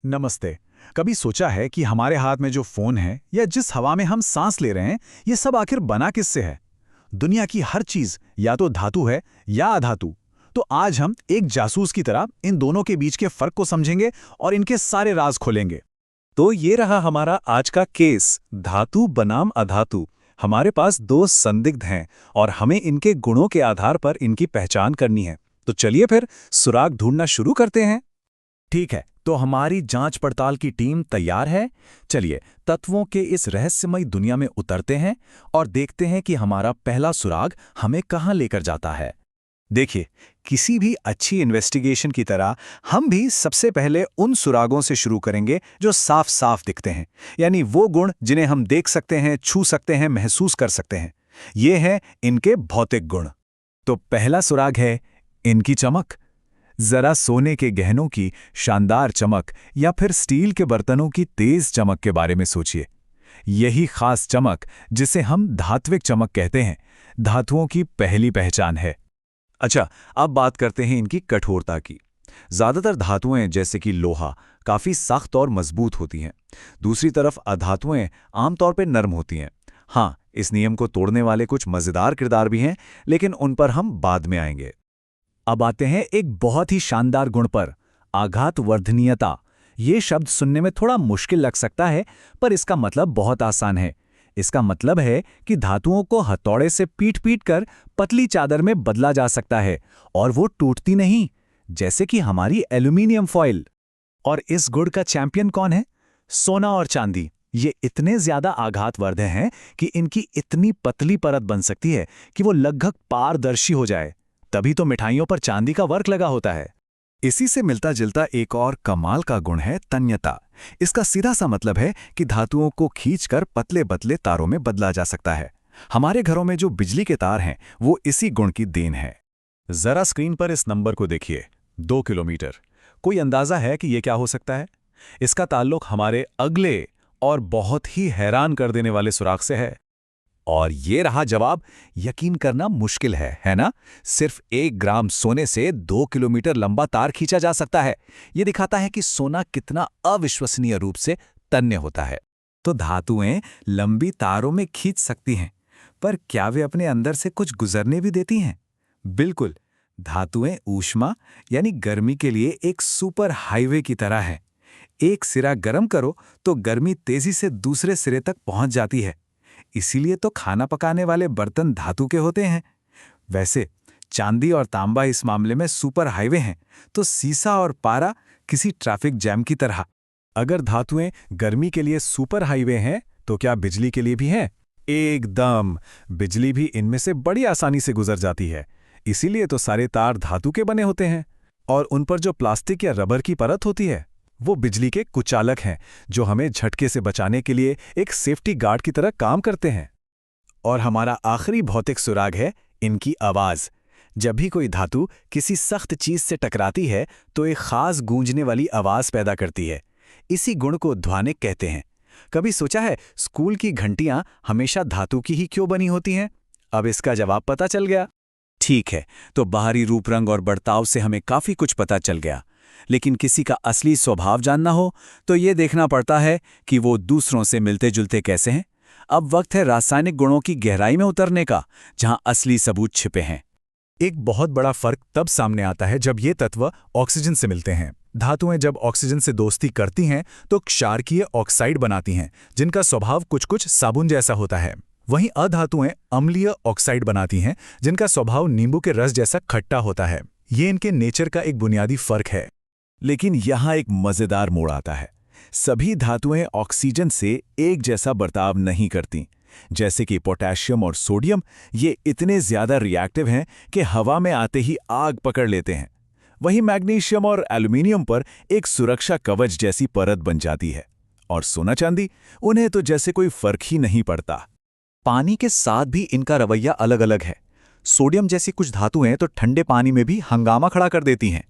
नमस्ते। कभी सोचा है कि हमारे हाथ में जो फोन है या जिस हवा में हम सांस ले रहे हैं, ये सब आखिर बना किससे है? दुनिया की हर चीज या तो धातु है या अधातु। तो आज हम एक जासूस की तरह इन दोनों के बीच के फर्क को समझेंगे और इनके सारे राज खोलेंगे। तो ये रहा हमारा आज का केस, धातु बनाम अधातु। हमारे पास दो संदिग्ध हैं और हमें इनके गुणों के आधार पर इनकी पहचान करनी है। तो चलिए फिर सुराग ढूंढना शुरू करते हैं। ठीक है, तो हमारी जांच पड़ताल की टीम तैयार है। चलिए तत्वों के इस रहस्यमयी दुनिया में उतरते हैं और देखते हैं कि हमारा पहला सुराग हमें कहां लेकर जाता है। देखिए, किसी भी अच्छी इन्वेस्टिगेशन की तरह हम भी सबसे पहले उन सुरागों से शुरू करेंगे जो साफ साफ दिखते हैं, यानी वो गुण जिन्हें हम देख सकते हैं, छू सकते हैं, महसूस कर सकते हैं। ये हैं इनके भौतिक गुण। तो पहला सुराग है इनकी चमक। जरा सोने के गहनों की शानदार चमक या फिर स्टील के बर्तनों की तेज चमक के बारे में सोचिए। यही खास चमक जिसे हम धात्विक चमक कहते हैं, धातुओं की पहली पहचान है। अच्छा, अब बात करते हैं इनकी कठोरता की। ज्यादातर धातुएं जैसे कि लोहा काफी सख्त और मजबूत होती हैं। दूसरी तरफ अधातुएं आमतौर पर नरम होती हैं। हाँ, इस नियम को तोड़ने वाले कुछ मजेदार किरदार भी हैं, लेकिन उन पर हम बाद में आएंगे। अब आते हैं एक बहुत ही शानदार गुण पर, आघातवर्धनीयता। ये शब्द सुनने में थोड़ा मुश्किल लग सकता है, पर इसका मतलब बहुत आसान है। इसका मतलब है कि धातुओं को हथौड़े से पीट-पीट कर पतली चादर में बदला जा सकता है और वो टूटती नहीं, जैसे कि हमारी एल्यूमिनियम फॉइल। और इस गुण का चैंपियन कौन है? सोना और चांदी। ये इतने ज्यादा आघातवर्ध हैं कि इनकी इतनी पतली परत बन सकती है कि वो लगभग पारदर्शी हो जाए। तभी तो मिठाइयों पर चांदी का वर्क लगा होता है। इसी से मिलता जुलता एक और कमाल का गुण है तन्यता। इसका सीधा सा मतलब है कि धातुओं को खींचकर पतले पतले तारों में बदला जा सकता है। हमारे घरों में जो बिजली के तार हैं, वो इसी गुण की देन है। जरा स्क्रीन पर इस नंबर को देखिए, 2 किलोमीटर। कोई अंदाजा है कि यह क्या हो सकता है? इसका ताल्लुक हमारे अगले और बहुत ही हैरान कर देने वाले सुराग से है। और ये रहा जवाब। यकीन करना मुश्किल है ना? सिर्फ 1 ग्राम सोने से 2 किलोमीटर लंबा तार खींचा जा सकता है। ये दिखाता है कि सोना कितना अविश्वसनीय रूप से तन्य होता है। तो धातुएं लंबी तारों में खींच सकती हैं, पर क्या वे अपने अंदर से कुछ गुजरने भी देती हैं? बिल्कुल। धातुएं ऊष्मा यानी गर्मी के लिए एक सुपर हाईवे की तरह है। एक सिरा गर्म करो तो गर्मी तेजी से दूसरे सिरे तक पहुंच जाती है। इसीलिए तो खाना पकाने वाले बर्तन धातु के होते हैं। वैसे चांदी और तांबा इस मामले में सुपर हाईवे हैं, तो सीसा और पारा किसी ट्रैफिक जैम की तरह। अगर धातुएं गर्मी के लिए सुपर हाईवे हैं, तो क्या बिजली के लिए भी हैं? एकदम। बिजली भी इनमें से बड़ी आसानी से गुजर जाती है। इसीलिए तो सारे तार धातु के बने होते हैं। और उन पर जो प्लास्टिक या रबर की परत होती है, वो बिजली के कुचालक हैं, जो हमें झटके से बचाने के लिए एक सेफ्टी गार्ड की तरह काम करते हैं। और हमारा आखिरी भौतिक सुराग है इनकी आवाज। जब भी कोई धातु किसी सख्त चीज से टकराती है, तो एक खास गूंजने वाली आवाज पैदा करती है। इसी गुण को ध्वनिक कहते हैं। कभी सोचा है स्कूल की घंटियां हमेशा धातु की ही क्यों बनी होती हैं? अब इसका जवाब पता चल गया। ठीक है, तो बाहरी रूप रंग और बर्ताव से हमें काफी कुछ पता चल गया, लेकिन किसी का असली स्वभाव जानना हो तो ये देखना पड़ता है कि वो दूसरों से मिलते जुलते कैसे हैं। अब वक्त है रासायनिक गुणों की गहराई में उतरने का, जहां असली सबूत छिपे हैं। एक बहुत बड़ा फर्क तब सामने आता है जब ये तत्व ऑक्सीजन से मिलते हैं। धातुएं जब ऑक्सीजन से दोस्ती करती हैं तो क्षारकीय ऑक्साइड बनाती हैं, जिनका स्वभाव कुछ कुछ साबुन जैसा होता है। वहीं अधातुएं अम्लीय ऑक्साइड बनाती हैं, जिनका स्वभाव नींबू के रस जैसा खट्टा होता है। ये इनके नेचर का एक बुनियादी फर्क है। लेकिन यहाँ एक मजेदार मोड़ आता है। सभी धातुएं ऑक्सीजन से एक जैसा बर्ताव नहीं करती। जैसे कि पोटेशियम और सोडियम, ये इतने ज्यादा रिएक्टिव हैं कि हवा में आते ही आग पकड़ लेते हैं। वहीं मैग्नीशियम और एल्यूमिनियम पर एक सुरक्षा कवच जैसी परत बन जाती है। और सोना चांदी, उन्हें तो जैसे कोई फर्क ही नहीं पड़ता। पानी के साथ भी इनका रवैया अलग अलग है। सोडियम जैसी कुछ धातुएं तो ठंडे पानी में भी हंगामा खड़ा कर देती हैं।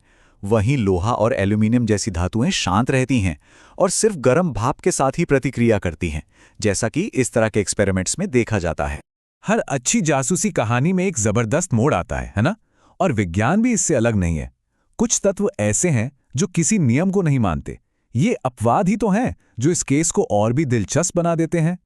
वहीं लोहा और एल्यूमिनियम जैसी धातुएं शांत रहती हैं और सिर्फ गर्म भाप के साथ ही प्रतिक्रिया करती हैं, जैसा कि इस तरह के एक्सपेरिमेंट्स में देखा जाता है। हर अच्छी जासूसी कहानी में एक जबरदस्त मोड़ आता है ना? और विज्ञान भी इससे अलग नहीं है। कुछ तत्व ऐसे हैं जो किसी नियम को नहीं मानते, ये अपवाद ही तो हैं जो इस केस को और भी दिलचस्प बना देते हैं।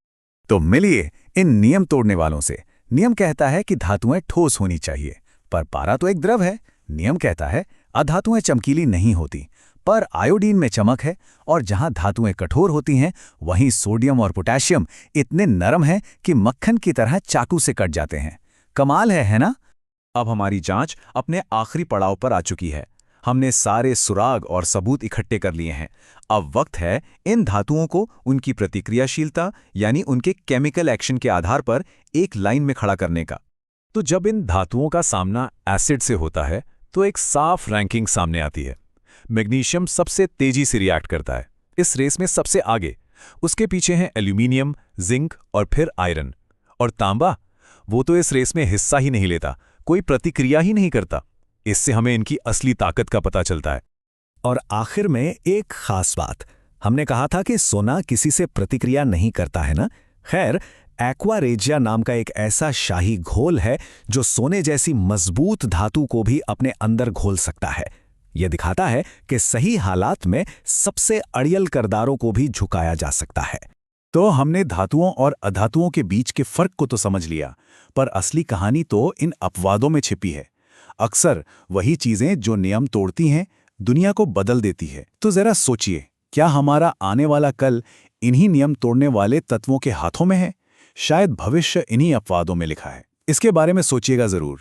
तो मिलिए इन नियम तोड़ने वालों से। नियम कहता है कि धातुएं ठोस होनी चाहिए, पर पारा तो एक द्रव है। नियम कहता है अधातुएं चमकीली नहीं होती, पर आयोडीन में चमक है, और जहां धातुएं कठोर होती हैं वहीं सोडियम और पोटेशियम इतने नरम हैं कि मक्खन की तरह चाकू से कट जाते हैं। कमाल है ना? अब हमारी जांच अपने आखिरी पड़ाव पर आ चुकी है। हमने सारे सुराग और सबूत इकट्ठे कर लिए हैं। अब वक्त है इन धातुओं को उनकी प्रतिक्रियाशीलता यानी उनके केमिकल एक्शन के आधार पर एक लाइन में खड़ा करने का। तो जब इन धातुओं का सामना एसिड से होता है तो एक साफ रैंकिंग सामने आती है। मैग्नीशियम सबसे तेजी से रिएक्ट करता है, इस रेस में सबसे आगे। उसके पीछे हैं एल्यूमिनियम, जिंक और फिर आयरन। और तांबा, वो तो इस रेस में हिस्सा ही नहीं लेता, कोई प्रतिक्रिया ही नहीं करता। इससे हमें इनकी असली ताकत का पता चलता है। और आखिर में एक खास बात, हमने कहा था कि सोना किसी से प्रतिक्रिया नहीं करता है ना। खैर, एक्वा रेजिया नाम का एक ऐसा शाही घोल है जो सोने जैसी मजबूत धातु को भी अपने अंदर घोल सकता है। यह दिखाता है कि सही हालात में सबसे अड़ियल किरदारों को भी झुकाया जा सकता है। तो हमने धातुओं और अधातुओं के बीच के फर्क को तो समझ लिया, पर असली कहानी तो इन अपवादों में छिपी है। अक्सर वही चीजें जो नियम तोड़ती हैं, दुनिया को बदल देती है। तो जरा सोचिए, क्या हमारा आने वाला कल इन्हीं नियम तोड़ने वाले तत्वों के हाथों में है? शायद भविष्य इन्हीं अपवादों में लिखा है। इसके बारे में सोचिएगा जरूर।